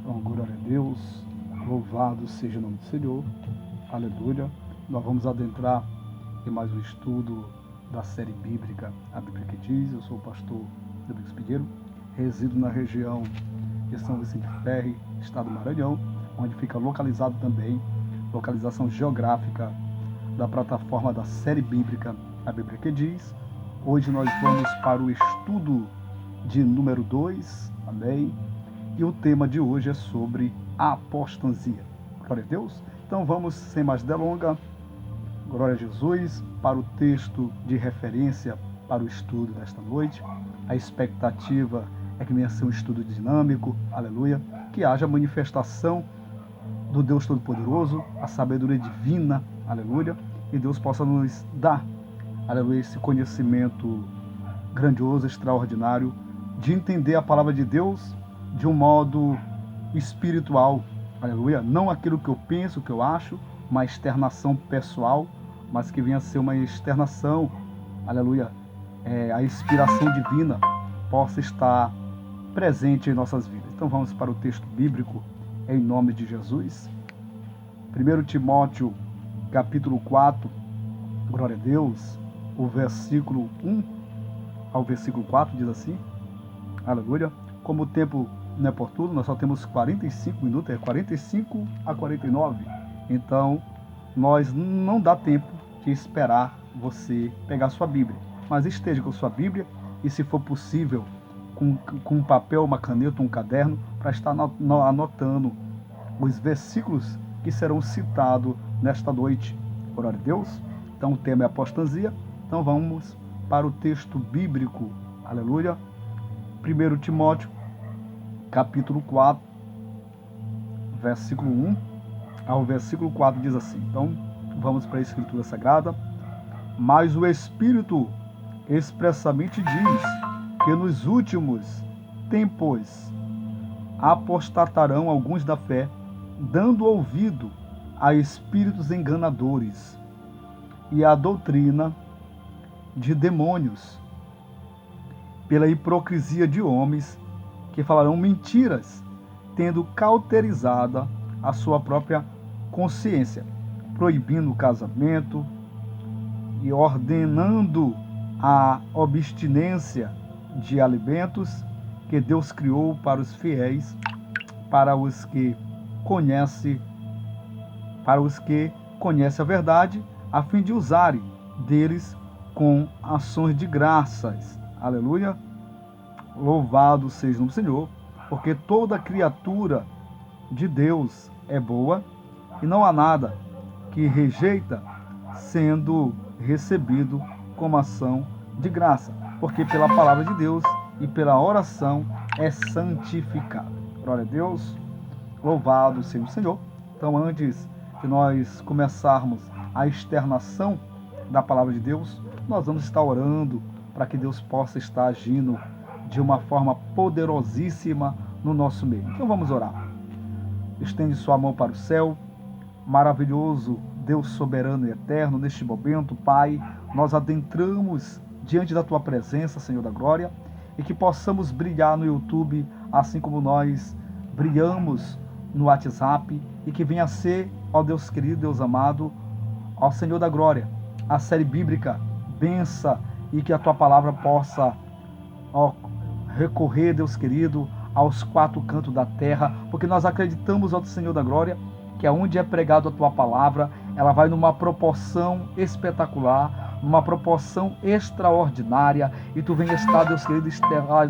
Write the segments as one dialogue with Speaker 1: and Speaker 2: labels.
Speaker 1: Então, glória a Deus, louvado seja o nome do Senhor, aleluia. Nós vamos adentrar em mais um estudo da série bíblica, a Bíblia que diz. Eu sou o pastor Domingos Pinheiro, resido na região de São Vicente Ferre, estado do Maranhão, onde fica localizado também, localização geográfica da plataforma da série bíblica, a Bíblia que diz. Hoje nós vamos para o estudo de número 2, amém? E o tema de hoje é sobre a apostasia. Glória a Deus. Então vamos, sem mais delongas, glória a Jesus, para o texto de referência para o estudo desta noite. A expectativa é que venha a ser um estudo dinâmico, aleluia, que haja manifestação do Deus Todo-Poderoso, a sabedoria divina, aleluia, e Deus possa nos dar, aleluia, esse conhecimento grandioso, extraordinário, de entender a palavra de Deus de um modo espiritual, aleluia, não aquilo que eu penso, que eu acho, uma externação pessoal, mas que venha a ser uma externação, aleluia, a inspiração divina possa estar presente em nossas vidas. Então vamos para o texto bíblico, em nome de Jesus. 1 Timóteo, capítulo 4, glória a Deus, o versículo 1 ao versículo 4 diz assim, aleluia. Como o tempo não é oportuno, nós só temos 45 minutos, é 45 a 49. Então, nós não dá tempo de esperar você pegar sua Bíblia. Mas esteja com sua Bíblia e, se for possível, com um papel, uma caneta, um caderno, para estar anotando os versículos que serão citados nesta noite. Glória a Deus. Então, o tema é apostasia. Então, vamos para o texto bíblico. Aleluia. 1 Timóteo, capítulo 4, versículo 1 ao versículo 4 diz assim. Então, vamos para a Escritura Sagrada. Mas o Espírito expressamente diz que nos últimos tempos apostatarão alguns da fé, dando ouvido a espíritos enganadores e à doutrina de demônios, pela hipocrisia de homens que falarão mentiras, tendo cauterizada a sua própria consciência, proibindo o casamento e ordenando a abstinência de alimentos que Deus criou para os fiéis, para os que conhecem a verdade, a fim de usarem deles com ações de graças. Aleluia. Louvado seja o nome do Senhor, porque toda criatura de Deus é boa e não há nada que rejeita sendo recebido como ação de graça, porque pela palavra de Deus e pela oração é santificado. Glória a Deus, louvado seja o Senhor. Então, antes de nós começarmos a externação da palavra de Deus, nós vamos estar orando para que Deus possa estar agindo de uma forma poderosíssima no nosso meio. Então vamos orar. Estende sua mão para o céu. Maravilhoso Deus soberano e eterno, neste momento, Pai, nós adentramos diante da Tua presença, Senhor da glória, e que possamos brilhar no YouTube, assim como nós brilhamos no WhatsApp, e que venha a ser, ó Deus querido, Deus amado, ó Senhor da glória, a série bíblica, bença, e que a Tua palavra possa, ó, recorrer, Deus querido, aos quatro cantos da terra, porque nós acreditamos, ó Senhor da glória, que aonde é pregado a Tua palavra, ela vai numa proporção espetacular, numa proporção extraordinária, e Tu vem estar, Deus querido,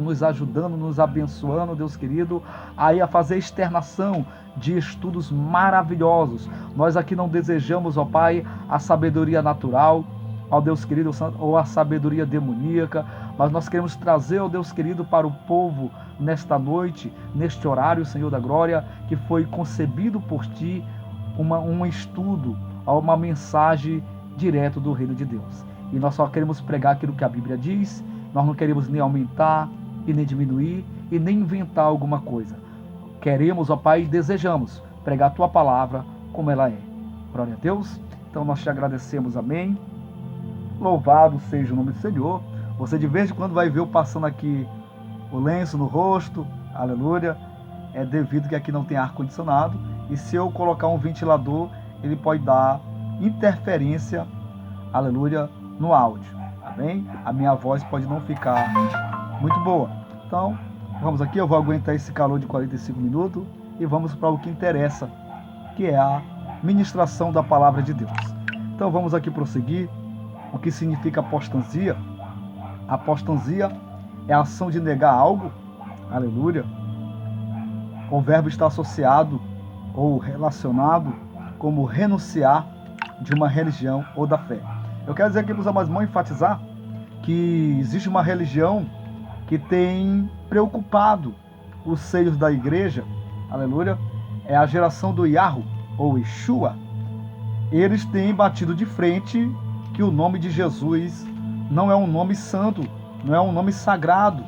Speaker 1: nos ajudando, nos abençoando, Deus querido, aí a fazer externação de estudos maravilhosos. Nós aqui não desejamos, ó Pai, a sabedoria natural, ó Deus querido, ou a sabedoria demoníaca, mas nós queremos trazer, ó Deus querido, para o povo nesta noite, neste horário, Senhor da glória, que foi concebido por Ti, um estudo, uma mensagem direto do reino de Deus. E nós só queremos pregar aquilo que a Bíblia diz, nós não queremos nem aumentar e nem diminuir e nem inventar alguma coisa. Queremos, ó Pai, e desejamos pregar a Tua palavra como ela é. Glória a Deus. Então nós te agradecemos, amém. Louvado seja o nome do Senhor. Você de vez em quando vai ver eu passando aqui o lenço no rosto, aleluia. é devido que aqui não tem ar-condicionado, e se eu colocar um ventilador, ele pode dar interferência, aleluia, no áudio, tá bem? A minha voz pode não ficar muito boa. Então, vamos aqui, eu vou aguentar esse calor de 45 minutos e vamos para o que interessa, que é a ministração da palavra de Deus. Então, vamos aqui prosseguir. O que significa apostasia? Apostasia é a ação de negar algo, aleluia. O verbo está associado ou relacionado como renunciar de uma religião ou da fé. Eu quero dizer aqui, meus amados, vamos enfatizar que existe uma religião que tem preocupado os seios da igreja, aleluia, é a geração do Yahweh, ou Yeshua. Eles têm batido de frente que o nome de Jesus não é um nome santo, não é um nome sagrado.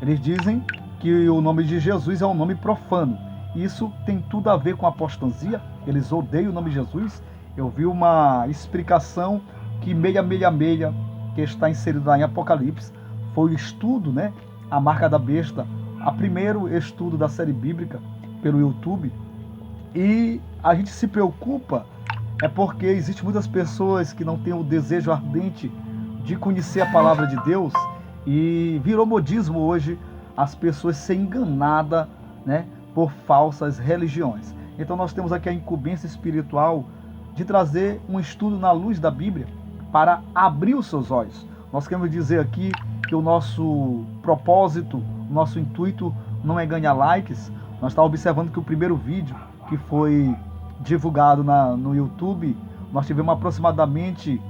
Speaker 1: Eles dizem que o nome de Jesus é um nome profano. Isso tem tudo a ver com a apostasia. Eles odeiam o nome de Jesus. Eu vi uma explicação que meia, que está inserida lá em Apocalipse, foi o estudo, né? A marca da besta, a primeiro estudo da série bíblica pelo YouTube. E a gente se preocupa porque existem muitas pessoas que não têm o desejo ardente de conhecer a palavra de Deus, e virou modismo hoje as pessoas serem enganadas, né, por falsas religiões. Então nós temos aqui a incumbência espiritual de trazer um estudo na luz da Bíblia para abrir os seus olhos. Nós queremos dizer aqui que o nosso propósito, o nosso intuito não é ganhar likes. Nós estávamos observando que o primeiro vídeo que foi divulgado no YouTube, nós tivemos aproximadamente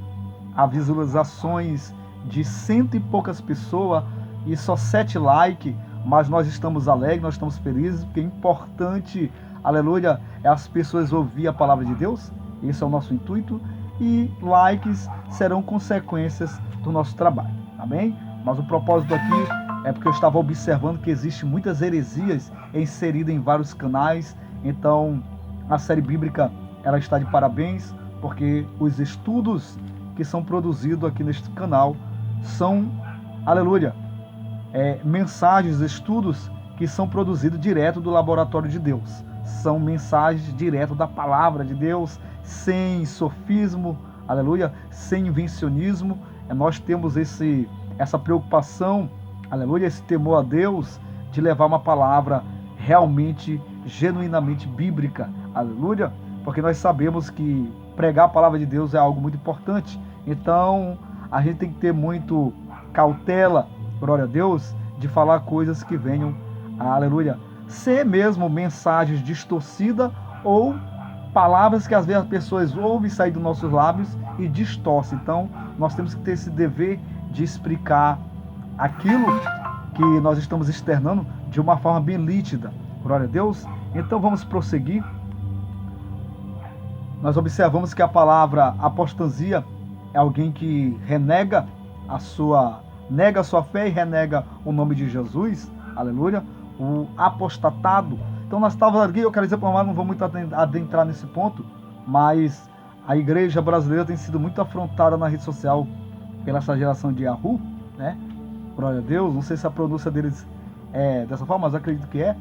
Speaker 1: visualizações de 100 e poucas pessoas e só 7 likes, mas nós estamos alegres, nós estamos felizes, porque é importante, aleluia, é as pessoas ouvir a palavra de Deus. Esse é o nosso intuito, e likes serão consequências do nosso trabalho, amém? Mas o propósito aqui é porque eu estava observando que existem muitas heresias inseridas em vários canais. Então a série bíblica, ela está de parabéns, porque os estudos que são produzidos aqui neste canal são, aleluia, mensagens, estudos que são produzidos direto do laboratório de Deus. São mensagens direto da palavra de Deus, sem sofismo, aleluia, sem invencionismo. Nós temos essa preocupação, aleluia, esse temor a Deus, de levar uma palavra realmente, genuinamente bíblica, aleluia, porque nós sabemos que pregar a palavra de Deus é algo muito importante. Então a gente tem que ter muito cautela, glória a Deus, de falar coisas que venham, aleluia, ser mesmo mensagens distorcidas ou palavras que às vezes as pessoas ouvem sair dos nossos lábios e distorcem. Então nós temos que ter esse dever de explicar aquilo que nós estamos externando de uma forma bem nítida, glória a Deus. Então vamos prosseguir. Nós observamos que a palavra apostasia é alguém que nega a sua fé e renega o nome de Jesus, aleluia, o apostatado. Então nós estávamos aqui, eu quero dizer para nós, não vou muito adentrar nesse ponto, mas a igreja brasileira tem sido muito afrontada na rede social pela essa geração de Yahoo, né? Glória a Deus, não sei se a pronúncia deles é dessa forma, mas acredito que é.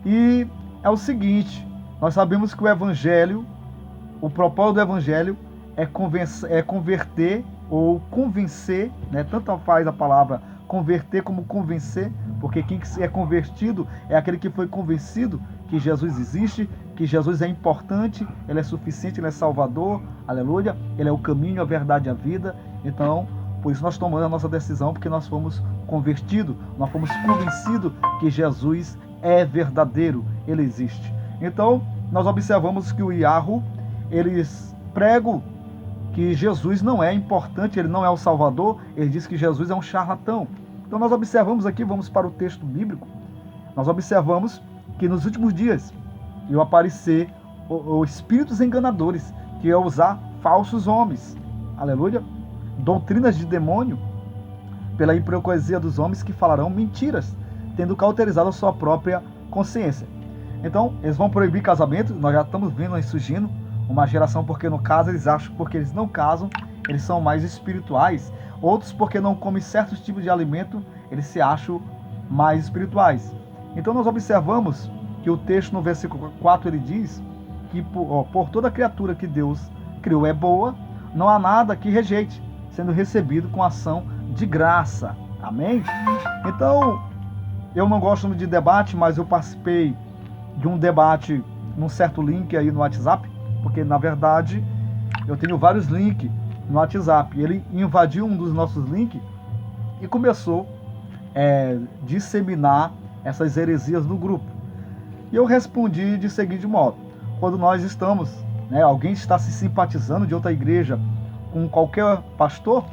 Speaker 1: E é o seguinte, nós sabemos que o evangelho, o propósito do evangelho é converter ou convencer, né? Tanto faz a palavra converter como convencer, porque quem é convertido é aquele que foi convencido que Jesus existe, que Jesus é importante, Ele é suficiente, Ele é Salvador, aleluia, Ele é o caminho, a verdade e a vida. Então, por isso nós tomamos a nossa decisão, porque nós fomos convertidos, nós fomos convencidos que Jesus é verdadeiro, Ele existe. Então, nós observamos que o Yahweh, eles pregam que Jesus não é importante, Ele não é o Salvador, ele diz que Jesus é um charlatão. Então nós observamos aqui, vamos para o texto bíblico, nós observamos que nos últimos dias iam aparecer os espíritos enganadores, que iam usar falsos homens, aleluia, doutrinas de demônio, pela hipocrisia dos homens que falarão mentiras, tendo cauterizado a sua própria consciência. Então eles vão proibir casamento, nós já estamos vendo aí surgindo uma geração porque no caso eles acham que porque eles não casam, eles são mais espirituais. Outros porque não comem certos tipos de alimento, eles se acham mais espirituais. Então nós observamos que o texto no versículo 4 ele diz que por toda criatura que Deus criou é boa, não há nada que rejeite, sendo recebido com ação de graça. Amém? Então, eu não gosto de debate, mas eu participei de um debate num certo link aí no WhatsApp, porque na verdade eu tenho vários links no WhatsApp. Ele invadiu um dos nossos links e começou a disseminar essas heresias no grupo. E eu respondi de seguinte modo: quando nós estamos, alguém está se simpatizando de outra igreja com qualquer pastor,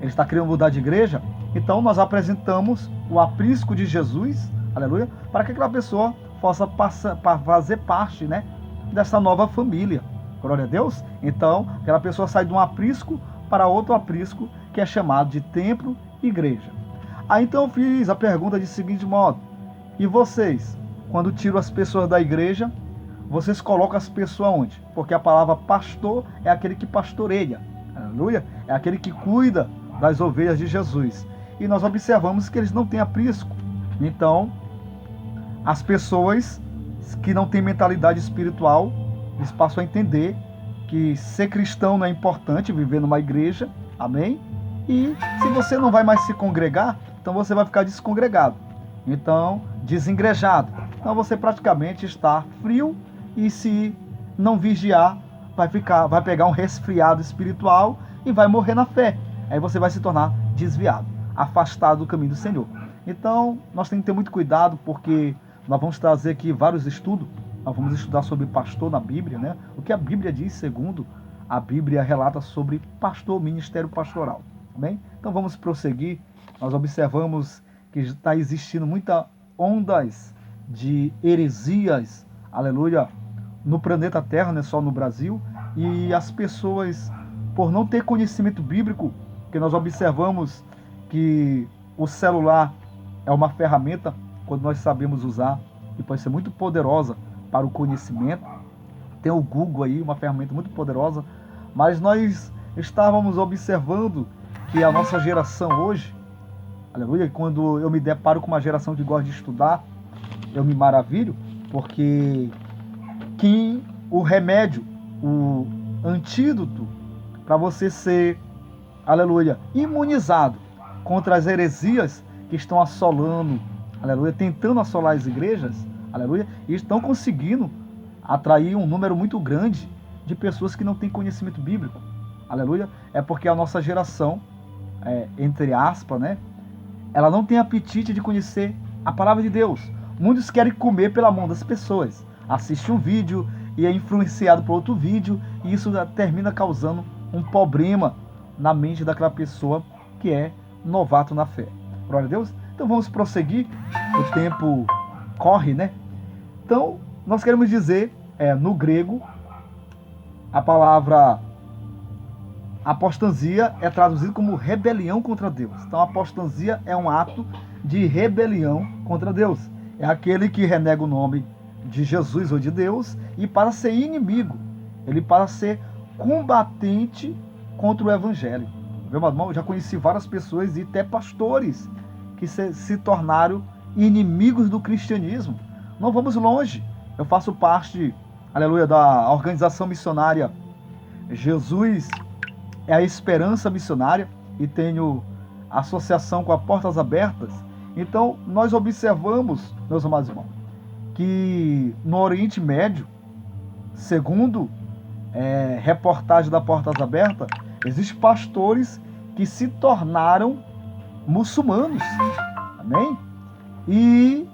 Speaker 1: ele está querendo mudar de igreja, então nós apresentamos o aprisco de Jesus, aleluia, para que aquela pessoa possa fazer parte, dessa nova família. Glória a Deus. Então, aquela pessoa sai de um aprisco para outro aprisco, que é chamado de templo e igreja. Aí então eu fiz a pergunta de seguinte modo: e vocês, quando tiram as pessoas da igreja, vocês colocam as pessoas onde? Porque a palavra pastor é aquele que pastoreia, aleluia, é aquele que cuida das ovelhas de Jesus. E nós observamos que eles não têm aprisco. Então, as pessoas que não têm mentalidade espiritual, eles passam a entender que ser cristão não é importante, viver numa igreja, amém? E se você não vai mais se congregar, então você vai ficar descongregado, então desengrejado. Então você praticamente está frio, e se não vigiar, vai pegar um resfriado espiritual e vai morrer na fé. Aí você vai se tornar desviado, afastado do caminho do Senhor. Então nós temos que ter muito cuidado, porque nós vamos trazer aqui vários estudos. Nós vamos estudar sobre pastor na Bíblia, o que a Bíblia diz, segundo a Bíblia relata sobre pastor, ministério pastoral. Amém? Então vamos prosseguir. Nós observamos que está existindo muitas ondas de heresias, aleluia, no planeta Terra, não é só no Brasil, e as pessoas, por não ter conhecimento bíblico, que nós observamos que o celular é uma ferramenta, quando nós sabemos usar, e pode ser muito poderosa para o conhecimento. Tem o Google aí, uma ferramenta muito poderosa, mas nós estávamos observando que a nossa geração hoje, aleluia, quando eu me deparo com uma geração que gosta de estudar, eu me maravilho, porque o remédio, o antídoto para você ser, aleluia, imunizado contra as heresias que estão assolando, aleluia, tentando assolar as igrejas, aleluia, e estão conseguindo atrair um número muito grande de pessoas que não têm conhecimento bíblico, aleluia, é porque a nossa geração, entre aspas, ela não tem apetite de conhecer a palavra de Deus. Muitos querem comer pela mão das pessoas, assiste um vídeo e é influenciado por outro vídeo, e isso termina causando um problema na mente daquela pessoa que é novato na fé. Glória a Deus. Então vamos prosseguir, o tempo corre, Então nós queremos dizer, no grego, a palavra apostasia é traduzida como rebelião contra Deus. Então apostasia é um ato de rebelião contra Deus. É aquele que renega o nome de Jesus ou de Deus e passa a ser inimigo. Ele passa a ser combatente contra o evangelho. Meu irmão, eu já conheci várias pessoas e até pastores que se tornaram inimigos do cristianismo. Não vamos longe. Eu faço parte, aleluia, da organização missionária Jesus é a Esperança Missionária, e tenho associação com a Portas Abertas. Então nós observamos, meus amados irmãos, que no Oriente Médio, segundo reportagem da Portas Abertas, existem pastores que se tornaram muçulmanos, amém? E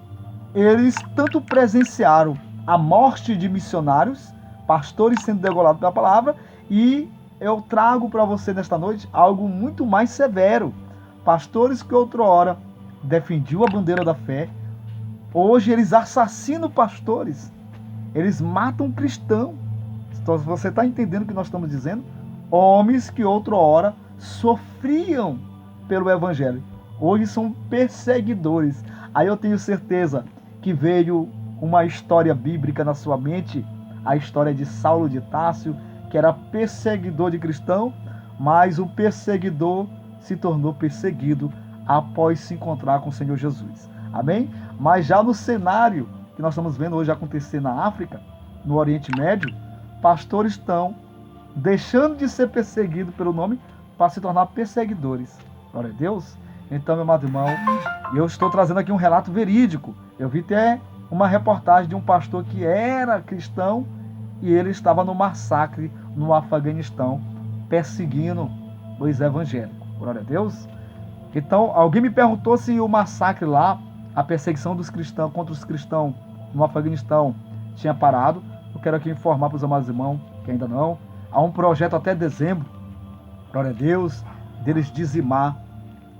Speaker 1: eles tanto presenciaram a morte de missionários, pastores sendo degolados pela palavra, e eu trago para você nesta noite algo muito mais severo. Pastores que outrora defendiam a bandeira da fé, hoje eles assassinam pastores, eles matam cristãos. Então você está entendendo o que nós estamos dizendo? Homens que outrora sofriam pelo evangelho, hoje são perseguidores. Aí eu tenho certeza que veio uma história bíblica na sua mente, a história de Saulo de Tarso, que era perseguidor de cristão, mas o perseguidor se tornou perseguido após se encontrar com o Senhor Jesus. Amém? Mas já no cenário que nós estamos vendo hoje acontecer na África, no Oriente Médio, pastores estão deixando de ser perseguidos pelo nome para se tornar perseguidores. Glória a Deus. Então, meu amado irmão, eu estou trazendo aqui um relato verídico. Eu vi até uma reportagem de um pastor que era cristão e ele estava no massacre no Afeganistão, perseguindo os evangélicos. Glória a Deus. Então, alguém me perguntou se o massacre lá, a perseguição dos cristãos contra os cristãos no Afeganistão tinha parado. Eu quero aqui informar para os amados irmãos que ainda não. Há um projeto até dezembro, glória a Deus, deles dizimar,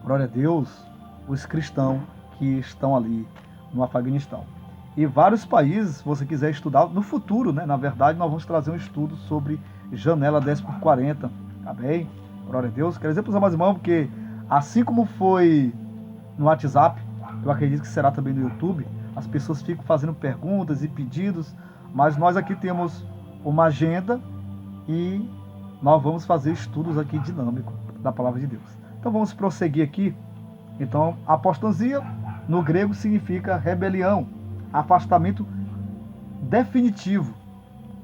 Speaker 1: glória a Deus, os cristãos que estão ali no Afeganistão. E vários países, se você quiser estudar, no futuro, né? Na verdade, nós vamos trazer um estudo sobre janela 10x40, tá bem? Glória a Deus. Quero dizer para os amados irmãos, porque assim como foi no WhatsApp, eu acredito que será também no YouTube, as pessoas ficam fazendo perguntas e pedidos, mas nós aqui temos uma agenda e nós vamos fazer estudos aqui dinâmicos da Palavra de Deus. Então vamos prosseguir aqui. Então, apostasia no grego significa rebelião, afastamento definitivo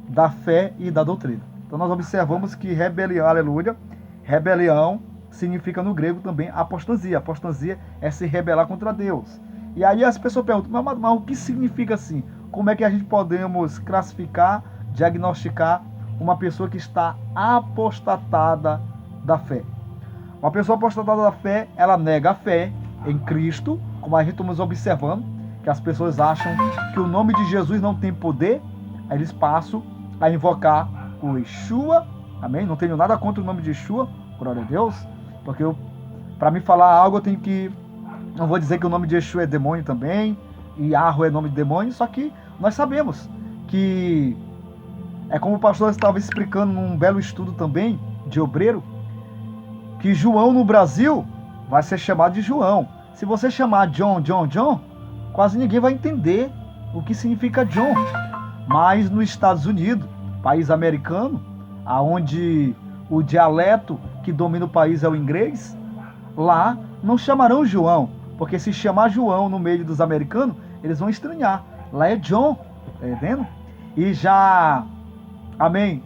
Speaker 1: da fé e da doutrina. Então nós observamos que rebelião, aleluia, rebelião significa no grego também apostasia. Apostasia é se rebelar contra Deus. E aí as pessoas perguntam, mas o que significa assim? Como é que a gente podemos classificar, diagnosticar uma pessoa que está apostatada da fé? Uma pessoa apostatada da fé, ela nega a fé em Cristo, como a gente estamos observando, que as pessoas acham que o nome de Jesus não tem poder, aí eles passam a invocar o Yeshua, amém? Não tenho nada contra o nome de Yeshua, glória a Deus, porque para me falar algo eu tenho que, não vou dizer que o nome de Yeshua é demônio também, e Arro é nome de demônio, só que nós sabemos que é como o pastor estava explicando num belo estudo também, de obreiro, que João no Brasil vai ser chamado de João. Se você chamar John, quase ninguém vai entender o que significa John. Mas nos Estados Unidos, país americano, onde o dialeto que domina o país é o inglês, lá não chamarão João, porque se chamar João no meio dos americanos, eles vão estranhar. Lá é John, tá entendendo? E já, amém,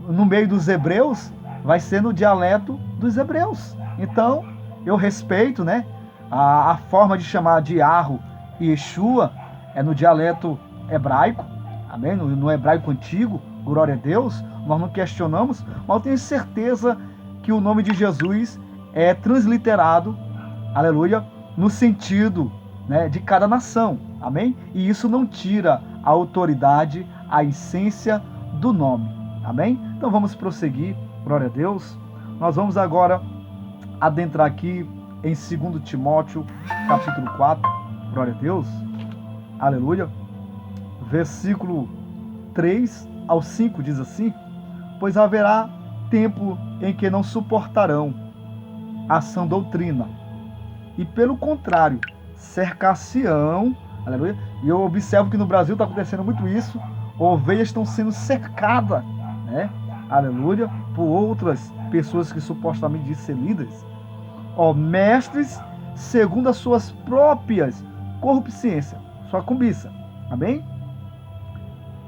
Speaker 1: no meio dos hebreus, vai ser no dialeto dos hebreus. Então, eu respeito, né, a forma de chamar de Arro e Yeshua é no dialeto hebraico, amém? No hebraico antigo, glória a Deus, nós não questionamos, mas eu tenho certeza que o nome de Jesus é transliterado, aleluia, no sentido, né, de cada nação, amém? E isso não tira a autoridade, a essência do nome, amém? Então vamos prosseguir, glória a Deus. Nós vamos agora adentrar aqui em 2 Timóteo, capítulo 4, glória a Deus, aleluia, versículo 3 ao 5 diz assim: pois haverá tempo em que não suportarão a sã doutrina, e pelo contrário, cercar-se-ão, aleluia, e eu observo que no Brasil está acontecendo muito isso, ovelhas estão sendo cercadas, né, aleluia, por outras pessoas que supostamente dizem ser líderes, mestres segundo as suas próprias corrupciência, sua cobiça, amém?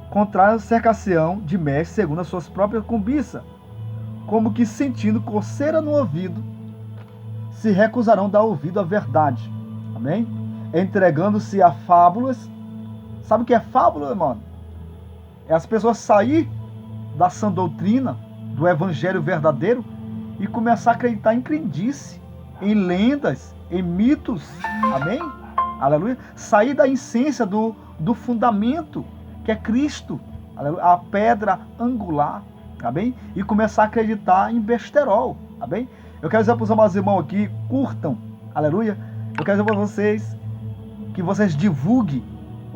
Speaker 1: Contrário, cercação de mestres segundo as suas próprias cobiça, como que sentindo coceira no ouvido, se recusarão dar ouvido à verdade, amém? Entregando-se a fábulas. Sabe o que é fábula, irmão? É as pessoas sair da sã doutrina, do evangelho verdadeiro, e começar a acreditar em crendice, em lendas, em mitos, amém? Aleluia. Sair da essência do fundamento, que é Cristo, aleluia, a pedra angular, amém? E começar a acreditar em besterol, amém? Eu quero dizer para os amados irmãos aqui, curtam, aleluia. Eu quero dizer para vocês que vocês divulguem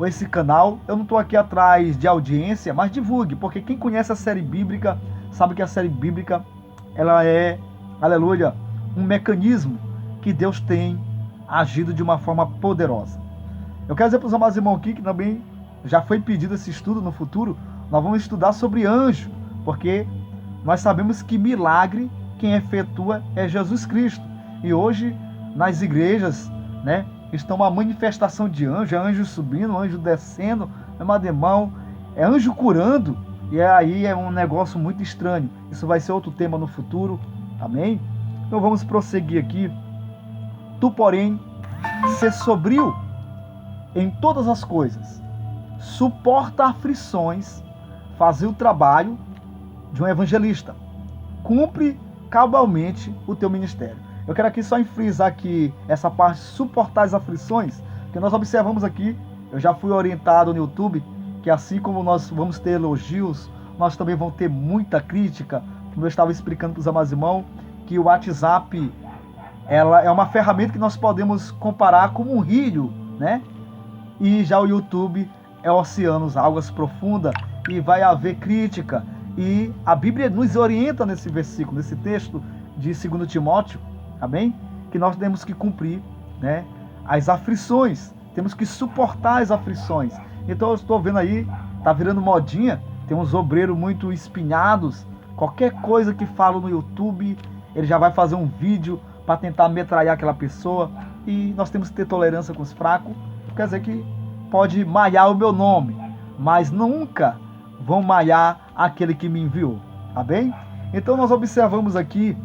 Speaker 1: esse canal. Eu não estou aqui atrás de audiência, mas divulgue, porque quem conhece a série bíblica sabe que a série bíblica, ela é, aleluia, um mecanismo que Deus tem agido de uma forma poderosa. Eu quero dizer para os amados irmãos aqui que também já foi pedido esse estudo no futuro. Nós vamos estudar sobre anjo, porque nós sabemos que milagre quem efetua é Jesus Cristo. E hoje nas igrejas, né, estão uma manifestação de anjo, é anjo subindo, anjo descendo, meu irmão, é anjo curando, e aí é um negócio muito estranho. Isso vai ser outro tema no futuro, amém? Então vamos prosseguir aqui. Tu, porém, ser sobrio em todas as coisas, suporta aflições, fazer o trabalho de um evangelista, cumpre cabalmente o teu ministério. Eu quero aqui só frisar aqui essa parte, suportar as aflições, que nós observamos aqui. Eu já fui orientado no YouTube que assim como nós vamos ter elogios, nós também vamos ter muita crítica. Como eu estava explicando para os amados irmãos, que o WhatsApp ela é uma ferramenta que nós podemos comparar como um rio, né? E já o YouTube é oceanos, águas profundas, e vai haver crítica. E a Bíblia nos orienta nesse versículo, nesse texto de 2 Timóteo, amém? Que nós temos que cumprir, né, as aflições, temos que suportar as aflições. Então eu estou vendo aí, tá virando modinha, tem uns obreiros muito espinhados, qualquer coisa que falo no YouTube, ele já vai fazer um vídeo para tentar metralhar aquela pessoa, e nós temos que ter tolerância com os fracos. Quer dizer que pode malhar o meu nome, mas nunca vão malhar aquele que me enviou, tá bem? Então nós observamos aqui,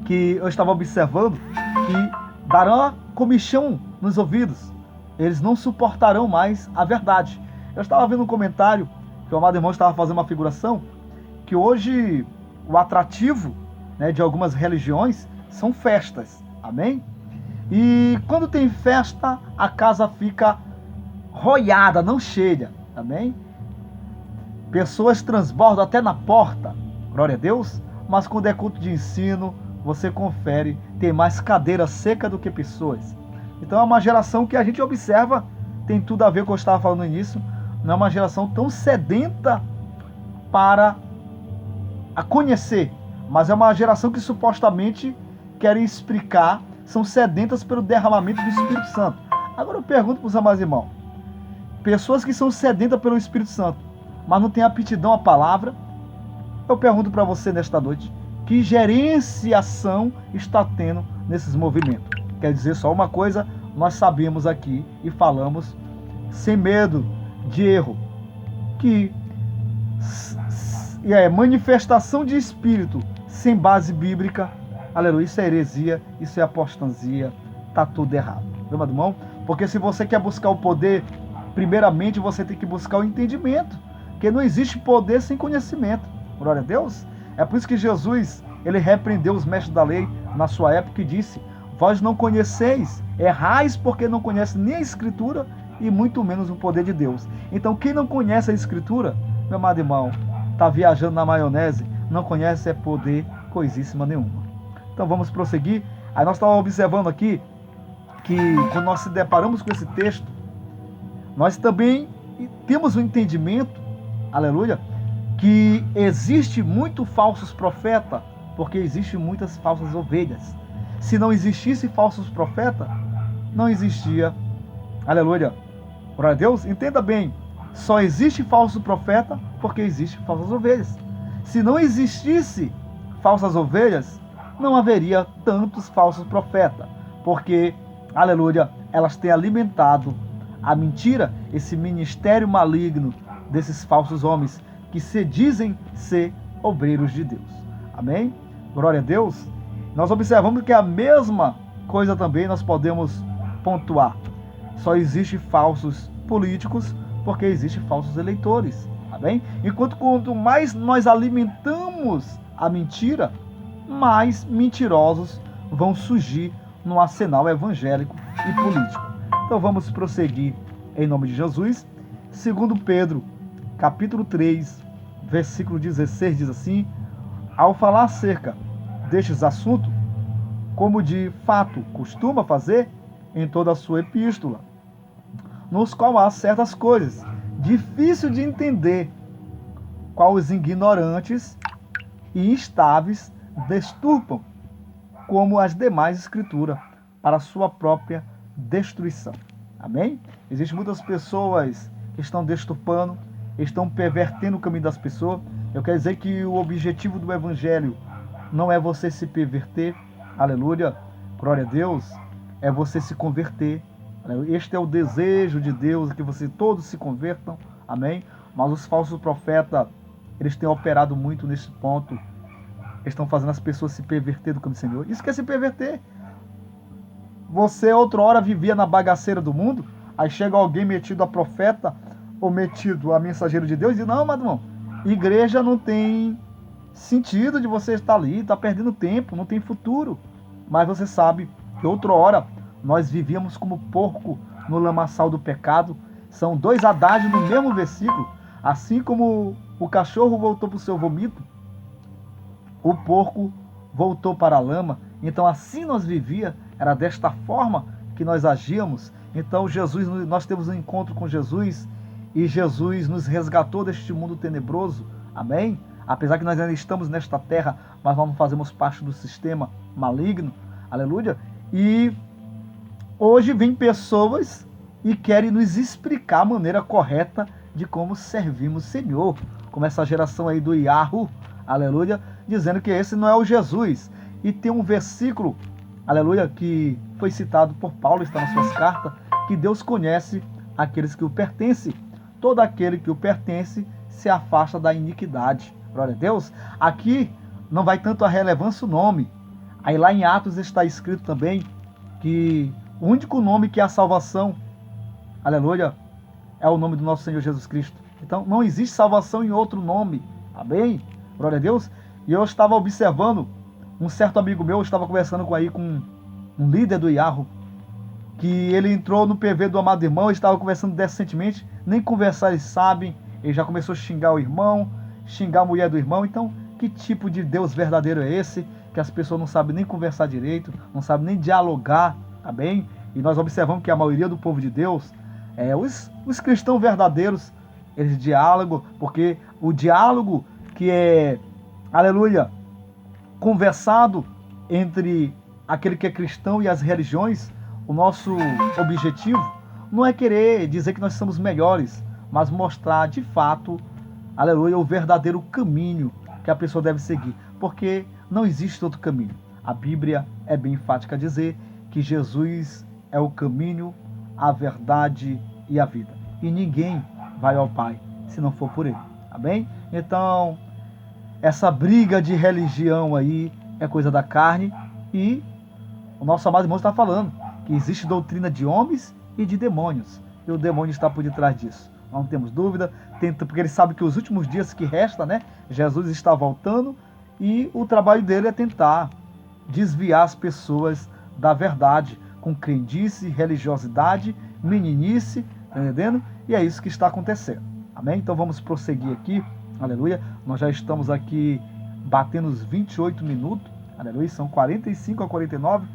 Speaker 1: que eu estava observando, que darão comichão nos ouvidos, eles não suportarão mais a verdade. Eu estava vendo um comentário, que o amado irmão estava fazendo uma figuração, que hoje o atrativo, né, de algumas religiões são festas, amém? E quando tem festa, a casa fica roiada, não cheia, amém? Pessoas transbordam até na porta, glória a Deus, mas quando é culto de ensino, você confere, tem mais cadeira seca do que pessoas. Então é uma geração que a gente observa, tem tudo a ver com o que eu estava falando no início, não é uma geração tão sedenta para a conhecer, mas é uma geração que supostamente querem explicar, são sedentas pelo derramamento do Espírito Santo. Agora eu pergunto para os amados irmãos, pessoas que são sedentas pelo Espírito Santo, mas não têm aptidão à palavra, eu pergunto para você nesta noite, que gerenciação está tendo nesses movimentos? Quer dizer só uma coisa, nós sabemos aqui e falamos sem medo de erro, que manifestação de espírito sem base bíblica, aleluia, isso é heresia, isso é apostasia, está tudo errado, meu irmão? Porque se você quer buscar o poder, primeiramente você tem que buscar o entendimento, porque não existe poder sem conhecimento, glória a Deus. É por isso que Jesus, ele repreendeu os mestres da lei na sua época e disse: vós não conheceis, errais porque não conhece nem a Escritura e muito menos o poder de Deus. Então quem não conhece a Escritura, meu amado irmão, está viajando na maionese, não conhece é poder coisíssima nenhuma. Então vamos prosseguir. Aí nós estávamos observando aqui que quando nós se deparamos com esse texto, nós também temos um entendimento, aleluia, que existe muito falsos profetas, porque existe muitas falsas ovelhas. Se não existisse falsos profetas, não existia, aleluia, glória a Deus. Entenda bem, só existe falso profeta porque existe falsas ovelhas. Se não existisse falsas ovelhas, não haveria tantos falsos profetas, porque, aleluia, elas têm alimentado a mentira, esse ministério maligno desses falsos homens que se dizem ser obreiros de Deus. Amém? Glória a Deus. Nós observamos que a mesma coisa também nós podemos pontuar. Só existe falsos políticos porque existe falsos eleitores. Amém? Enquanto quanto mais nós alimentamos a mentira, mais mentirosos vão surgir no arsenal evangélico e político. Então vamos prosseguir em nome de Jesus. Segundo Pedro, capítulo 3, versículo 16, diz assim: ao falar acerca destes assuntos, como de fato costuma fazer em toda a sua epístola, nos quais há certas coisas difícil de entender, qual os ignorantes e instáveis desturpam, como as demais escrituras, para a sua própria destruição. Amém? Existem muitas pessoas que estão desturpando, estão pervertendo o caminho das pessoas. Eu quero dizer que o objetivo do evangelho não é você se perverter, aleluia, glória a Deus, é você se converter. Este é o desejo de Deus, que você todos se convertam, amém? Mas os falsos profetas, eles têm operado muito nesse ponto. Eles estão fazendo as pessoas se perverter do caminho do Senhor. Isso que é se perverter. Você outra hora vivia na bagaceira do mundo, aí chega alguém metido a profeta ou metido a mensageiro de Deus e diz, não, meu irmão, igreja não tem sentido de você estar ali, está perdendo tempo, não tem futuro. Mas você sabe que outra hora nós vivíamos como porco no lamaçal do pecado. São dois adágios no mesmo versículo. Assim como o cachorro voltou para o seu vomito, o porco voltou para a lama. Então assim nós vivíamos, era desta forma que nós agíamos. Então Jesus, nós temos um encontro com Jesus e Jesus nos resgatou deste mundo tenebroso, amém? Apesar que nós ainda estamos nesta terra, mas nós não fazemos parte do sistema maligno, aleluia. E hoje vem pessoas e querem nos explicar a maneira correta de como servimos o Senhor, como essa geração aí do Yahoo, aleluia, dizendo que esse não é o Jesus. E tem um versículo, aleluia, que foi citado por Paulo, está nas suas cartas, que Deus conhece aqueles que o pertencem. Todo aquele que o pertence se afasta da iniquidade. Glória a Deus. Aqui não vai tanto a relevância o nome. Aí lá em Atos está escrito também que o único nome que é a salvação, aleluia, é o nome do nosso Senhor Jesus Cristo. Então não existe salvação em outro nome. Amém? Glória a Deus. E eu estava observando, um certo amigo meu, estava conversando com um líder do Yahoo, que ele entrou no PV do amado irmão, estava conversando decentemente, nem conversar eles sabem, ele já começou a xingar o irmão, xingar a mulher do irmão. Então, que tipo de Deus verdadeiro é esse? Que as pessoas não sabem nem conversar direito, não sabem nem dialogar, tá bem? E nós observamos que a maioria do povo de Deus, os cristãos verdadeiros, eles dialogam, porque o diálogo que é, aleluia, conversado entre aquele que é cristão e as religiões, o nosso objetivo não é querer dizer que nós somos melhores, mas mostrar de fato, aleluia, o verdadeiro caminho que a pessoa deve seguir, porque não existe outro caminho. A Bíblia é bem enfática a dizer que Jesus é o caminho, a verdade e a vida. E ninguém vai ao Pai se não for por Ele. Amém? Então, essa briga de religião aí é coisa da carne e o nosso amado irmão está falando que existe doutrina de homens e de demônios. E o demônio está por detrás disso. Não temos dúvida, porque ele sabe que os últimos dias que restam, né, Jesus está voltando e o trabalho dele é tentar desviar as pessoas da verdade com crendice, religiosidade, meninice, tá entendendo? E é isso que está acontecendo. Amém? Então vamos prosseguir aqui, aleluia. Nós já estamos aqui batendo os 28 minutos, aleluia, são 45 a 49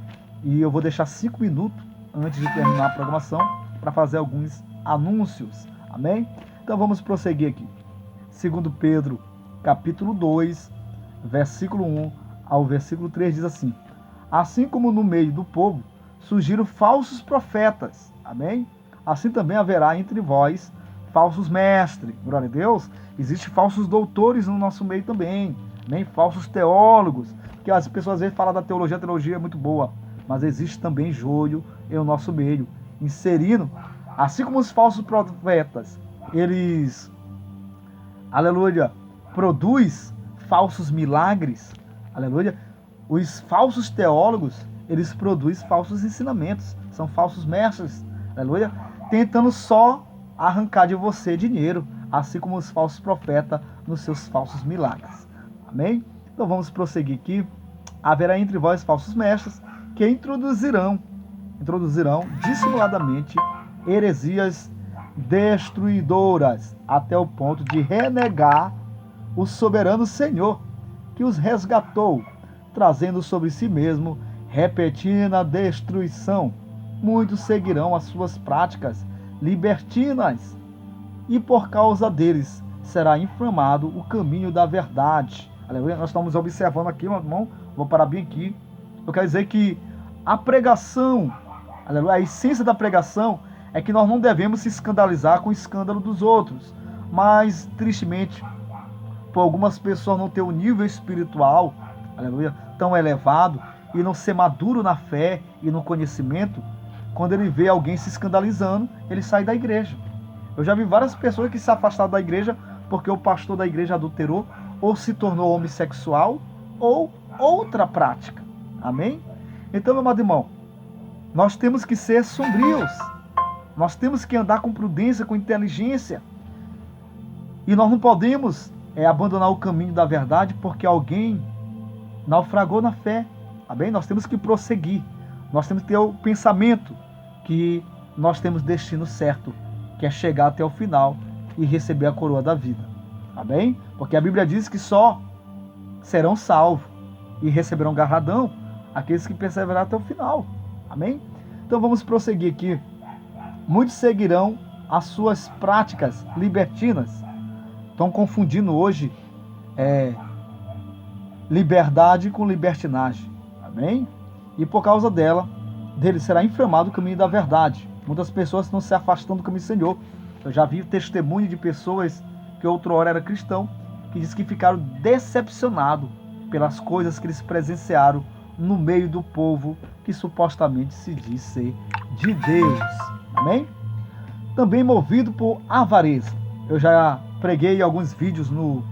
Speaker 1: e eu vou deixar 5 minutos antes de terminar a programação para fazer alguns anúncios. Amém? Então vamos prosseguir aqui. 2 Pedro, capítulo 2, versículo 1 ao versículo 3 diz assim: assim como no meio do povo surgiram falsos profetas, amém? Assim também haverá entre vós falsos mestres. Glória a Deus. Existem falsos doutores no nosso meio também, nem falsos teólogos, porque as pessoas às vezes falam da teologia, a teologia é muito boa, mas existe também joio em o nosso meio, inserindo, assim como os falsos profetas, eles, aleluia, produz falsos milagres, aleluia, os falsos teólogos, eles produzem falsos ensinamentos, são falsos mestres, aleluia, tentando só arrancar de você dinheiro, assim como os falsos profetas nos seus falsos milagres. Amém? Então vamos prosseguir aqui. Haverá entre vós falsos mestres que introduzirão dissimuladamente heresias destruidoras, até o ponto de renegar o soberano Senhor que os resgatou, trazendo sobre si mesmo repentina destruição. Muitos seguirão as suas práticas libertinas, e por causa deles será inflamado o caminho da verdade. Aleluia. Nós estamos observando aqui, meu irmão, vou parar bem aqui. Eu quero dizer que a pregação, aleluia, a essência da pregação é que nós não devemos se escandalizar com o escândalo dos outros, mas tristemente, por algumas pessoas não ter um nível espiritual, aleluia, tão elevado, e não ser maduro na fé e no conhecimento, quando ele vê alguém se escandalizando, ele sai da igreja. Eu já vi várias pessoas que se afastaram da igreja porque o pastor da igreja adulterou ou se tornou homossexual ou outra prática. Amém? Então, meu amado irmão, nós temos que ser sombrios. Nós temos que andar com prudência, com inteligência. E nós não podemos abandonar o caminho da verdade porque alguém naufragou na fé. Amém? Nós temos que prosseguir. Nós temos que ter o pensamento que nós temos destino certo, que é chegar até o final e receber a coroa da vida. Amém? Porque a Bíblia diz que só serão salvos e receberão galardão aqueles que perseverarão até o final. Amém? Então vamos prosseguir aqui. Muitos seguirão as suas práticas libertinas. Estão confundindo hoje liberdade com libertinagem. Amém? E por causa dele será inflamado o caminho da verdade. Muitas pessoas estão se afastando do caminho do Senhor. Eu já vi testemunho de pessoas que outrora eram cristãos, que diz que ficaram decepcionados pelas coisas que eles presenciaram no meio do povo que supostamente se diz ser de Deus. Amém? Também movido por avareza. Eu já preguei alguns vídeos no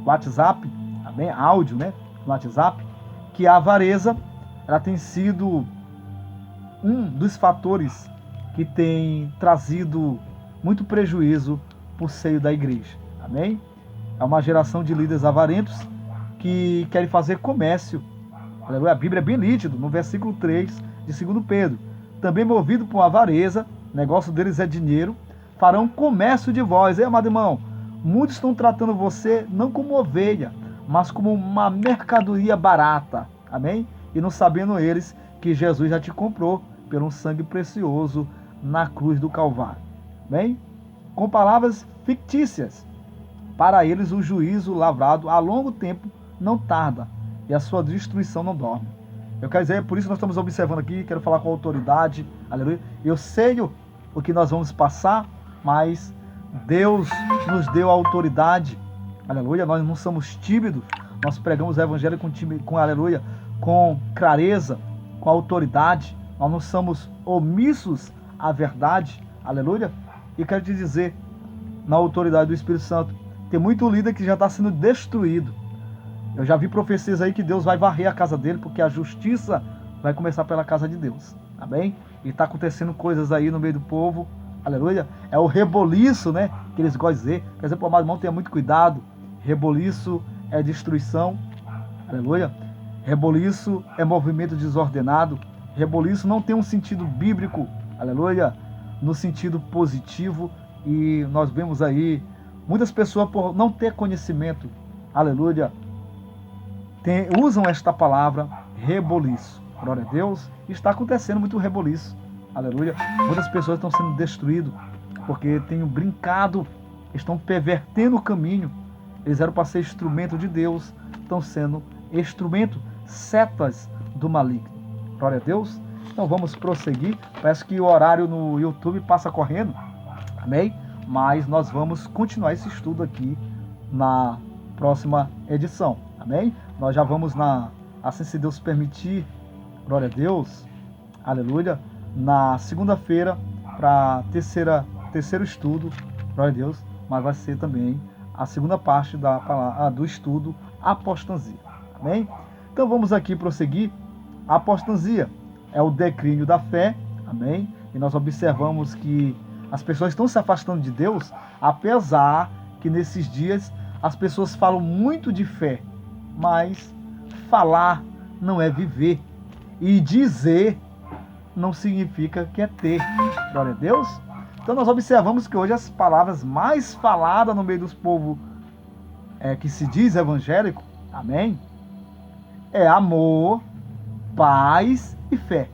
Speaker 1: WhatsApp, amém? Áudio, né? No WhatsApp, que a avareza ela tem sido um dos fatores que tem trazido muito prejuízo para o seio da igreja. Amém? É uma geração de líderes avarentos que querem fazer comércio. A Bíblia é bem nítido, no versículo 3 de 2 Pedro. Também movido por avareza, negócio deles é dinheiro, farão comércio de vós. Amado irmão, muitos estão tratando você não como ovelha, mas como uma mercadoria barata. Amém? E não sabendo eles que Jesus já te comprou pelo um sangue precioso na cruz do Calvário. Bem? Com palavras fictícias. Para eles o juízo lavrado a longo tempo não tarda e a sua destruição não dorme. Eu quero dizer, por isso nós estamos observando aqui, quero falar com autoridade, aleluia. Eu sei o que nós vamos passar, mas Deus nos deu a autoridade, aleluia. Nós não somos tímidos, nós pregamos o evangelho com aleluia, com clareza, com autoridade. Nós não somos omissos à verdade, aleluia. E quero te dizer, na autoridade do Espírito Santo, tem muito líder que já está sendo destruído. Eu já vi profecias aí que Deus vai varrer a casa dele, porque a justiça vai começar pela casa de Deus. Amém? E está acontecendo coisas aí no meio do povo. Aleluia. É o reboliço, né? Que eles gostam de dizer. Quer dizer, amado irmão, tenha muito cuidado. Reboliço é destruição. Aleluia. Reboliço é movimento desordenado. Reboliço não tem um sentido bíblico. Aleluia. No sentido positivo. E nós vemos aí muitas pessoas, por não ter conhecimento, aleluia, usam esta palavra reboliço. Glória a Deus. Está acontecendo muito reboliço. Aleluia. Muitas pessoas estão sendo destruídas porque têm brincado, estão pervertendo o caminho. Eles eram para ser instrumento de Deus, estão sendo instrumento, setas do maligno. Glória a Deus. Então vamos prosseguir. Parece que o horário no YouTube passa correndo. Amém? Mas nós vamos continuar esse estudo aqui na próxima edição. Amém? Nós já vamos assim se Deus permitir, glória a Deus, aleluia, na segunda-feira para terceiro estudo, glória a Deus, mas vai ser também a segunda parte do estudo apostasia. Amém? Então vamos aqui prosseguir. A apostasia é o declínio da fé, amém? E nós observamos que as pessoas estão se afastando de Deus, apesar que nesses dias as pessoas falam muito de fé, mas falar não é viver. E dizer não significa que é ter. Glória a Deus. Então nós observamos que hoje as palavras mais faladas no meio dos povos que se diz evangélico, amém? É amor, paz e fé.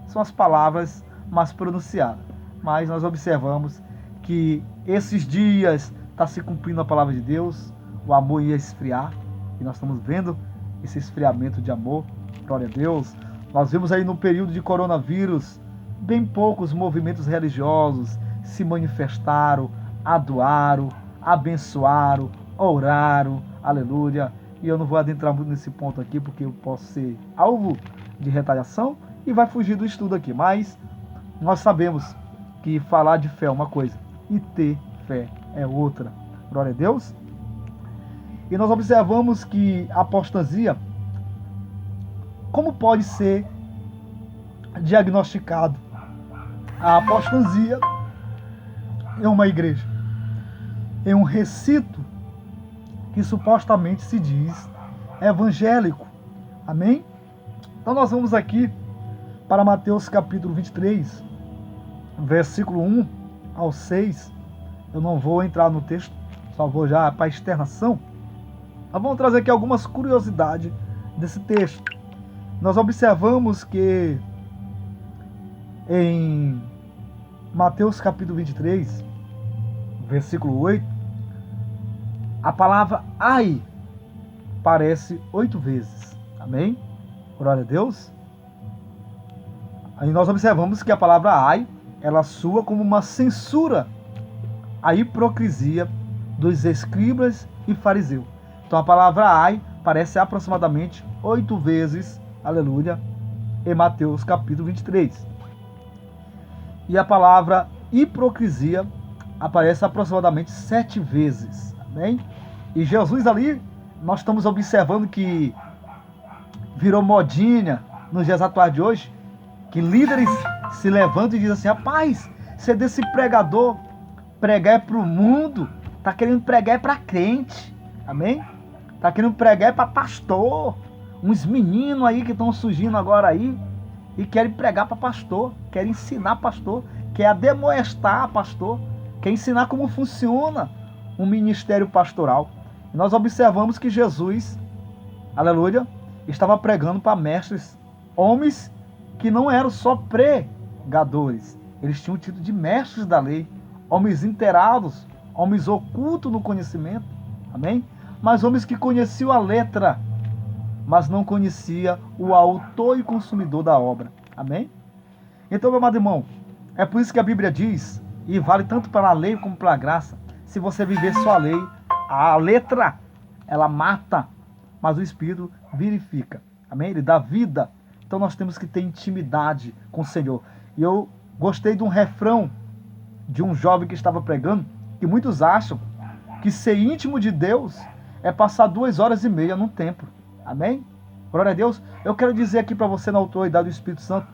Speaker 1: São as palavras mais pronunciadas. Mas nós observamos que esses dias está se cumprindo a palavra de Deus, o amor ia esfriar, e nós estamos vendo esse esfriamento de amor, glória a Deus. Nós vimos aí no período de coronavírus, bem poucos movimentos religiosos se manifestaram, adoraram, abençoaram, oraram, aleluia. E eu não vou adentrar muito nesse ponto aqui, porque eu posso ser alvo de retaliação e vai fugir do estudo aqui. Mas nós sabemos que falar de fé é uma coisa e ter fé é outra. Glória a Deus. E nós observamos que a apostasia, como pode ser diagnosticado? A apostasia é uma igreja, é um recinto que supostamente se diz evangélico. Amém? Então nós vamos aqui para Mateus capítulo 23, versículo 1 ao 6. Eu não vou entrar no texto, só vou já para a externação. Nós vamos trazer aqui algumas curiosidades desse texto. Nós observamos que em Mateus capítulo 23, versículo 8, a palavra ai aparece 8 vezes. Amém? Glória a Deus. Aí nós observamos que a palavra ai, ela soa como uma censura à hipocrisia dos escribas e fariseus. Então a palavra ai aparece aproximadamente 8 vezes, aleluia, em Mateus capítulo 23. E a palavra hipocrisia aparece aproximadamente 7 vezes. Amém? E Jesus ali, nós estamos observando que virou modinha nos dias atuais de hoje, que líderes se levantam e dizem assim: rapaz, você desse pregador, pregar é para o mundo, tá querendo pregar é para crente. Amém? Tá querendo pregar é para pastor. Uns meninos aí que estão surgindo agora aí e querem pregar para pastor, querem ensinar pastor, quer ademoestar pastor, quer ensinar como funciona um ministério pastoral. E nós observamos que Jesus, aleluia, estava pregando para mestres, homens que não eram só pregadores, eles tinham o título de mestres da lei, homens inteirados, homens ocultos no conhecimento, amém? Mas homens que conheciam a letra, mas não conhecia o autor e consumidor da obra, amém? Então, meu amado irmão, é por isso que a Bíblia diz, e vale tanto para a lei como para a graça, se você viver só a lei, a letra, ela mata, mas o Espírito vivifica, amém? Ele dá vida. Então nós temos que ter intimidade com o Senhor. E eu gostei de um refrão de um jovem que estava pregando, que muitos acham que ser íntimo de Deus é passar 2h30 num templo, amém? Glória a Deus. Eu quero dizer aqui para você, na autoridade do Espírito Santo,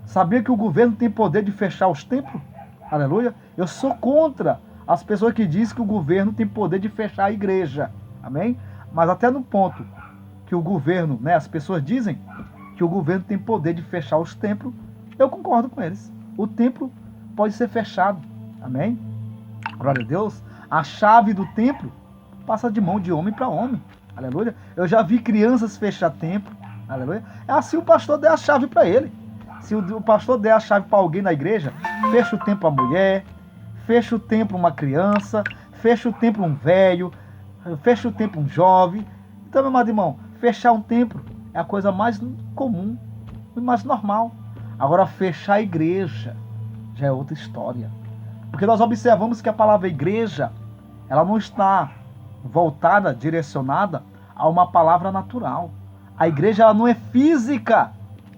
Speaker 1: sabia que o governo tem poder de fechar os templos? Aleluia. Eu sou contra as pessoas que dizem que o governo tem poder de fechar a igreja, amém? Mas até no ponto que o governo, as pessoas dizem que o governo tem poder de fechar os templos, eu concordo com eles. O templo pode ser fechado, amém? Glória a Deus. A chave do templo passa de mão de homem para homem, aleluia. Eu já vi crianças fechar templo, aleluia. É assim, o pastor der a chave para ele. Se o pastor der a chave para alguém na igreja, fecha o templo a mulher, fecha o templo uma criança, fecha o templo um velho, fecha o templo um jovem. Então, meu amado irmão, fechar um templo é a coisa mais comum e mais normal. Agora, fechar a igreja já é outra história. Porque nós observamos que a palavra igreja, ela não está voltada, direcionada a uma palavra natural. A igreja, ela não é física,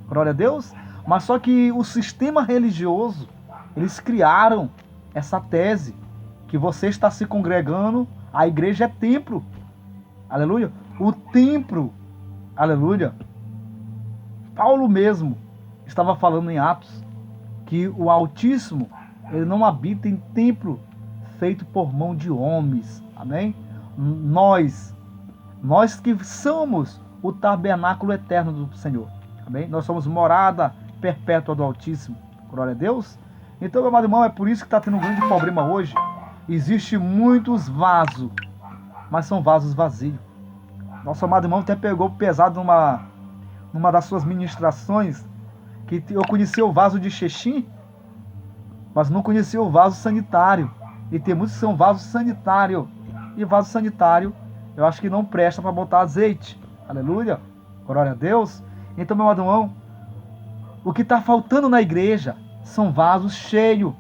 Speaker 1: glória a Deus, mas só que o sistema religioso, eles criaram essa tese, que você está se congregando, a igreja é templo, aleluia. O templo, aleluia, Paulo mesmo estava falando em Atos, que o Altíssimo, ele não habita em templo feito por mão de homens, amém? Nós que somos o tabernáculo eterno do Senhor, amém? Nós somos morada perpétua do Altíssimo, glória a Deus. Então, meu amado irmão, é por isso que está tendo um grande problema hoje. Existe muitos vasos, mas são vasos vazios. Nosso amado irmão até pegou pesado numa das suas ministrações, que eu conhecia o vaso de Xexim, mas não conhecia o vaso sanitário. E tem muitos que são vasos sanitários. E vaso sanitário, eu acho que não presta para botar azeite. Aleluia. Glória a Deus. Então, meu amado irmão, o que está faltando na igreja são vasos cheios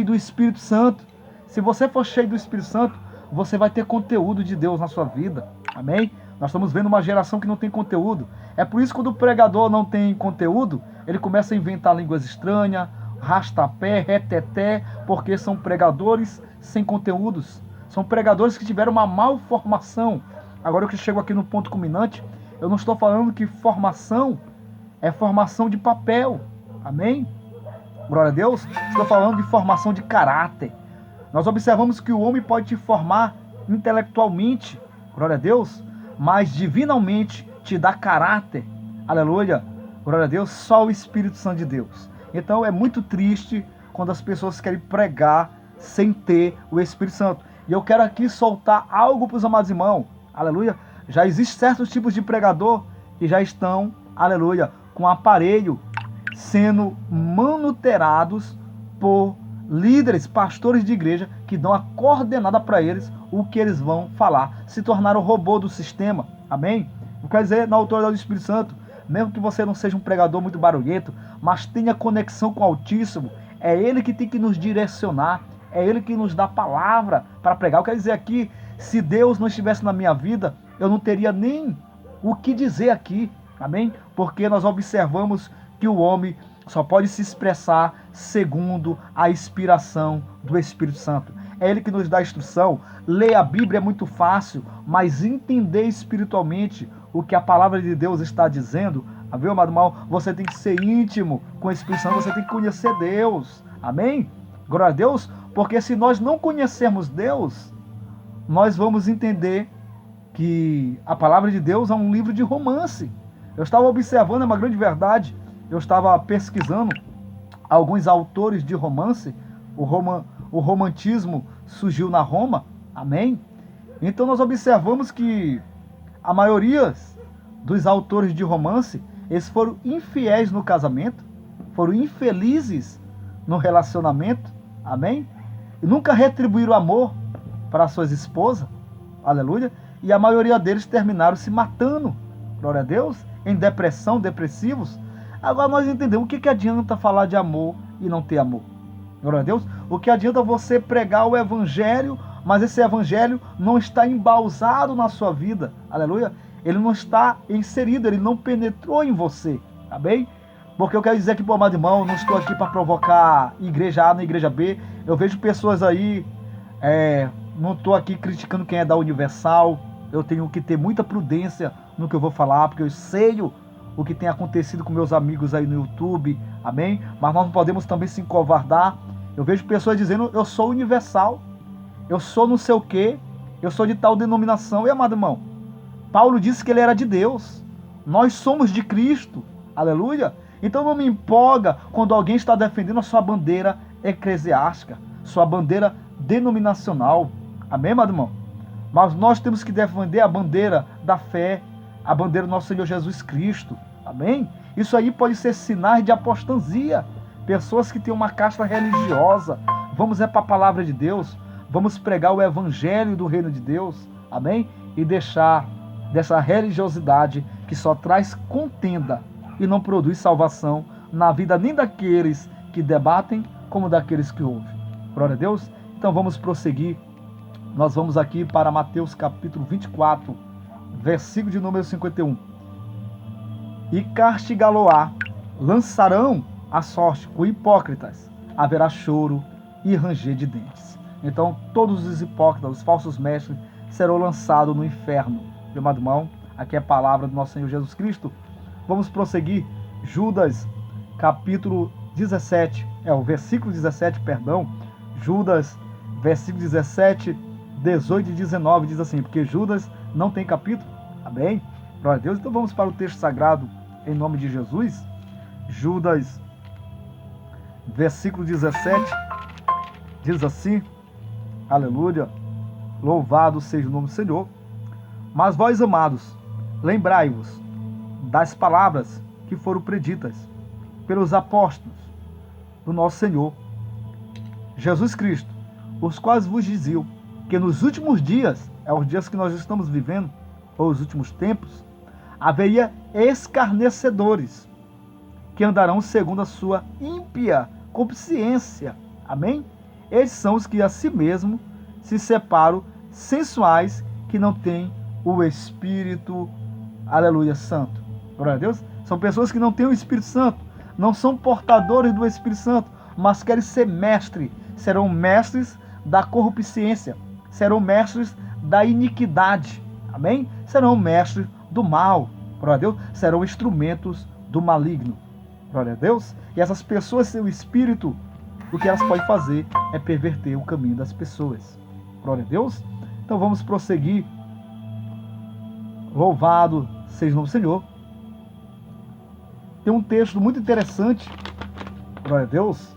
Speaker 1: do Espírito Santo. Se você for cheio do Espírito Santo, você vai ter conteúdo de Deus na sua vida. Amém? Nós estamos vendo uma geração que não tem conteúdo. É por isso que quando o pregador não tem conteúdo, ele começa a inventar línguas estranhas, rastapé, reteté, porque são pregadores sem conteúdos. São pregadores que tiveram uma malformação. Agora eu chego aqui no ponto culminante, eu não estou falando que formação é formação de papel. Amém? Glória a Deus. Estou falando de formação de caráter. Nós observamos que o homem pode te formar intelectualmente, glória a Deus, mas divinamente te dá caráter. Aleluia. Glória a Deus, só o Espírito Santo de Deus. Então é muito triste quando as pessoas querem pregar sem ter o Espírito Santo. E eu quero aqui soltar algo para os amados irmãos. Aleluia. Já existem certos tipos de pregador que já estão, aleluia, com aparelho sendo manuterados por líderes, pastores de igreja que dão a coordenada para eles o que eles vão falar. Se tornaram robô do sistema. Amém? Quer dizer, na autoridade do Espírito Santo, mesmo que você não seja um pregador muito barulhento, mas tenha conexão com o Altíssimo, é Ele que tem que nos direcionar, é Ele que nos dá a palavra para pregar. Eu quero dizer aqui, se Deus não estivesse na minha vida, eu não teria nem o que dizer aqui. Amém? Porque nós observamos que o homem só pode se expressar segundo a inspiração do Espírito Santo. É Ele que nos dá a instrução. Ler a Bíblia é muito fácil, mas entender espiritualmente o que a palavra de Deus está dizendo, viu, amado irmão? Você tem que ser íntimo com o Espírito Santo, você tem que conhecer Deus. Amém? Glória a Deus, porque se nós não conhecermos Deus, nós vamos entender que a palavra de Deus é um livro de romance. Eu estava observando, é uma grande verdade, eu estava pesquisando alguns autores de romance. O romantismo surgiu na Roma, amém? Então nós observamos que a maioria dos autores de romance, eles foram infiéis no casamento, foram infelizes no relacionamento, amém? E nunca retribuíram amor para suas esposas, aleluia? E a maioria deles terminaram se matando, glória a Deus, em depressão, depressivos. Agora nós entendemos o que adianta falar de amor e não ter amor. Glória a Deus. O que adianta você pregar o evangelho, mas esse evangelho não está embalsado na sua vida. Aleluia. Ele não está inserido, ele não penetrou em você. Tá bem? Porque eu quero dizer aqui, amado irmão, eu não estou aqui para provocar igreja A na igreja B. Eu vejo pessoas aí, não estou aqui criticando quem é da Universal. Eu tenho que ter muita prudência no que eu vou falar, porque eu sei o que tem acontecido com meus amigos aí no YouTube, amém? Mas nós não podemos também se encovardar. Eu vejo pessoas dizendo, eu sou universal, eu sou não sei o quê, eu sou de tal denominação. E, amado irmão, Paulo disse que ele era de Deus, nós somos de Cristo, aleluia? Então não me empolga quando alguém está defendendo a sua bandeira eclesiástica, sua bandeira denominacional, amém, amado irmão? Mas nós temos que defender a bandeira da fé, a bandeira do nosso Senhor Jesus Cristo, amém? Isso aí pode ser sinais de apostasia, pessoas que têm uma casta religiosa. Vamos para a palavra de Deus, vamos pregar o evangelho do reino de Deus, amém? E deixar dessa religiosidade que só traz contenda e não produz salvação na vida nem daqueles que debatem, como daqueles que ouvem. Glória a Deus. Então vamos prosseguir. Nós vamos aqui para Mateus capítulo 24, versículo de número 51. E castigá-lo-á, lançarão a sorte com hipócritas, haverá choro e ranger de dentes. Então todos os hipócritas, os falsos mestres, serão lançados no inferno. Meu amado irmão, aqui é a palavra do nosso Senhor Jesus Cristo. Vamos prosseguir. Judas capítulo 17, o versículo 17, perdão. Judas, versículo 17, 18 e 19, diz assim, porque Judas não tem capítulo, amém? Glória a Deus. Então vamos para o texto sagrado, em nome de Jesus. Judas, versículo 17, diz assim, aleluia, louvado seja o nome do Senhor. Mas vós, amados, lembrai-vos das palavras que foram preditas pelos apóstolos do nosso Senhor Jesus Cristo, os quais vos diziam que nos últimos dias, os dias que nós estamos vivendo, ou os últimos tempos, haveria escarnecedores que andarão segundo a sua ímpia consciência. Amém? Esses são os que a si mesmo se separam, sensuais, que não têm o Espírito, aleluia, Santo. Glória a Deus. São pessoas que não têm o Espírito Santo, não são portadores do Espírito Santo, mas querem ser mestre. Serão mestres da corrupciência, serão mestres da iniquidade, amém? Serão mestres do mal, glória a Deus, serão instrumentos do maligno, glória a Deus. E essas pessoas, seu espírito, o que elas podem fazer é perverter o caminho das pessoas, glória a Deus. Então vamos prosseguir. Louvado seja o nome do Senhor. Tem um texto muito interessante, glória a Deus.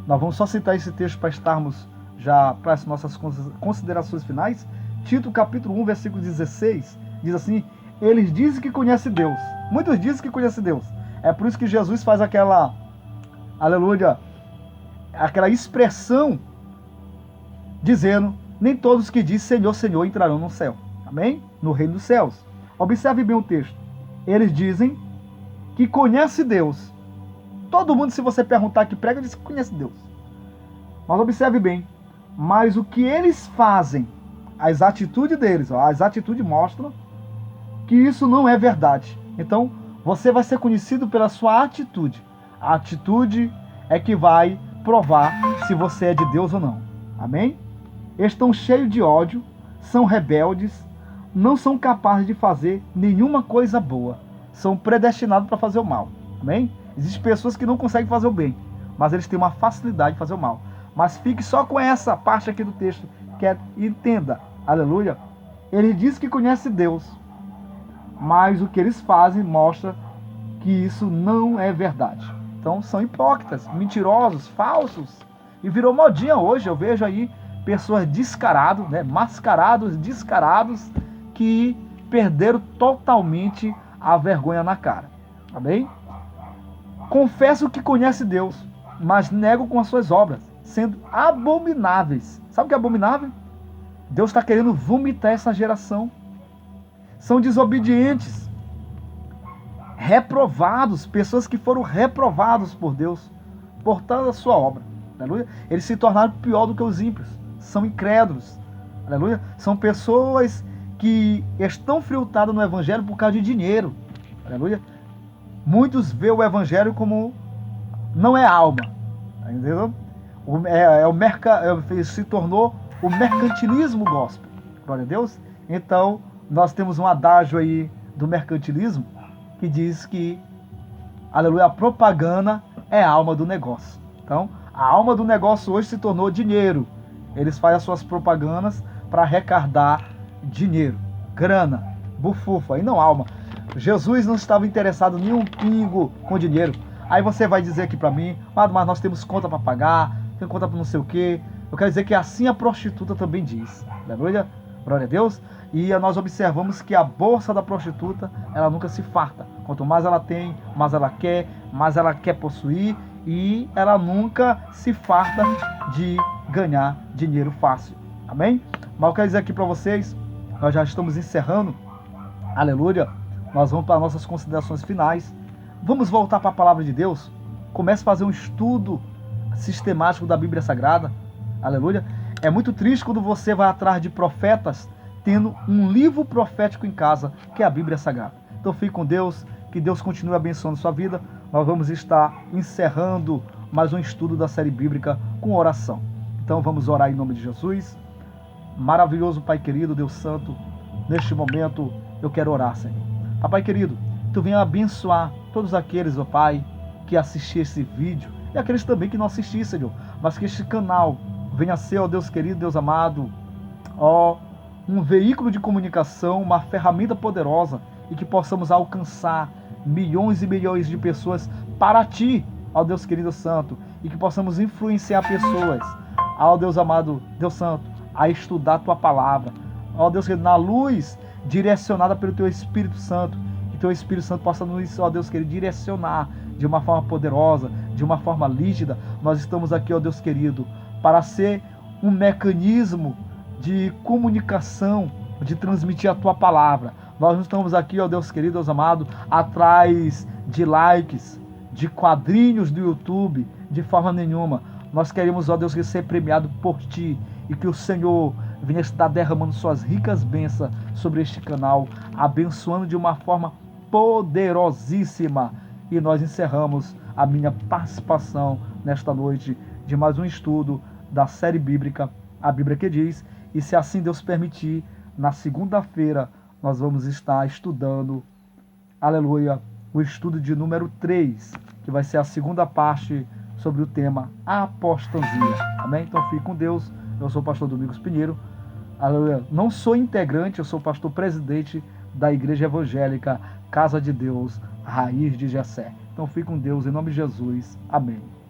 Speaker 1: Nós vamos só citar esse texto para estarmos já para as nossas considerações finais. Tito capítulo 1, versículo 16, diz assim: eles dizem que conhecem Deus. Muitos dizem que conhecem Deus. É por isso que Jesus faz aquela, aleluia, aquela expressão dizendo: nem todos que dizem Senhor, Senhor entrarão no céu. Amém? No reino dos céus. Observe bem o texto. Eles dizem que conhece Deus. Todo mundo, se você perguntar que prega, diz que conhece Deus. Mas observe bem. Mas o que eles fazem, as atitudes deles, as atitudes mostram que isso não é verdade. Então, você vai ser conhecido pela sua atitude. A atitude é que vai provar se você é de Deus ou não. Amém? Eles estão cheios de ódio, são rebeldes, não são capazes de fazer nenhuma coisa boa. São predestinados para fazer o mal. Amém? Existem pessoas que não conseguem fazer o bem, mas eles têm uma facilidade de fazer o mal. Mas fique só com essa parte aqui do texto, que é, entenda, aleluia. Ele diz que conhece Deus, mas o que eles fazem mostra que isso não é verdade. Então são hipócritas, mentirosos, falsos. E virou modinha hoje, eu vejo aí pessoas descaradas, né, mascarados, descarados, que perderam totalmente a vergonha na cara. Amém? Confesso que conhece Deus, mas nego com as suas obras, sendo abomináveis. Sabe o que é abominável? Deus está querendo vomitar essa geração. São desobedientes, reprovados, pessoas que foram reprovados por Deus, por toda a sua obra. Aleluia? Eles se tornaram pior do que os ímpios. São incrédulos. Aleluia? São pessoas que estão filtradas no Evangelho por causa de dinheiro. Aleluia? Muitos veem o Evangelho como não é alma. Entendeu? Se tornou o mercantilismo gospel. Glória a Deus. Então, nós temos um adágio aí do mercantilismo que diz que, aleluia, a propaganda é a alma do negócio. Então, a alma do negócio hoje se tornou dinheiro. Eles fazem as suas propagandas para arrecadar dinheiro, grana, bufufa, e não alma. Jesus não estava interessado nem um pingo com dinheiro. Aí você vai dizer aqui para mim: mas nós temos conta para pagar, tem conta para não sei o quê. Eu quero dizer que assim a prostituta também diz. Aleluia, glória a Deus. E nós observamos que a bolsa da prostituta, ela nunca se farta. Quanto mais ela tem, mais ela quer possuir, e ela nunca se farta de ganhar dinheiro fácil. Amém? Mas eu quero dizer aqui para vocês, nós já estamos encerrando. Aleluia. Nós vamos para nossas considerações finais. Vamos voltar para a palavra de Deus. Comece a fazer um estudo sistemático da Bíblia Sagrada. Aleluia. É muito triste quando você vai atrás de profetas tendo um livro profético em casa, que é a Bíblia Sagrada. Então fique com Deus, que Deus continue abençoando sua vida. Nós vamos estar encerrando mais um estudo da série bíblica com oração. Então vamos orar em nome de Jesus. Maravilhoso Pai querido, Deus Santo, neste momento eu quero orar, Senhor. Pai querido, Tu venha abençoar todos aqueles, ó Pai, que assistiram esse vídeo, e aqueles também que não assistiram, Senhor, mas que este canal venha ser, ó Deus querido, Deus amado, ó, um veículo de comunicação, uma ferramenta poderosa, e que possamos alcançar milhões e milhões de pessoas para Ti, ó Deus querido Santo, e que possamos influenciar pessoas, ó Deus amado, Deus Santo, a estudar Tua palavra, ó Deus querido, na luz direcionada pelo Teu Espírito Santo, que Teu Espírito Santo possa nos, ó Deus querido, direcionar de uma forma poderosa, de uma forma lígida. Nós estamos aqui, ó Deus querido, para ser um mecanismo de comunicação, de transmitir a Tua palavra. Nós não estamos aqui, ó Deus querido, Deus amado, atrás de likes, de quadrinhos do YouTube, de forma nenhuma. Nós queremos, ó Deus, ser premiado por Ti, e que o Senhor venha estar derramando suas ricas bênçãos sobre este canal, abençoando de uma forma poderosíssima. E nós encerramos a minha participação nesta noite de mais um estudo da série bíblica, a Bíblia que diz, e se assim Deus permitir, na segunda-feira nós vamos estar estudando, aleluia, o estudo de número 3, que vai ser a segunda parte sobre o tema apostasia. Amém? Então fique com Deus. Eu sou o pastor Domingos Pinheiro. Aleluia. Não sou integrante, eu sou pastor presidente da Igreja Evangélica Casa de Deus, Raiz de Jessé. Então fique com Deus, em nome de Jesus. Amém.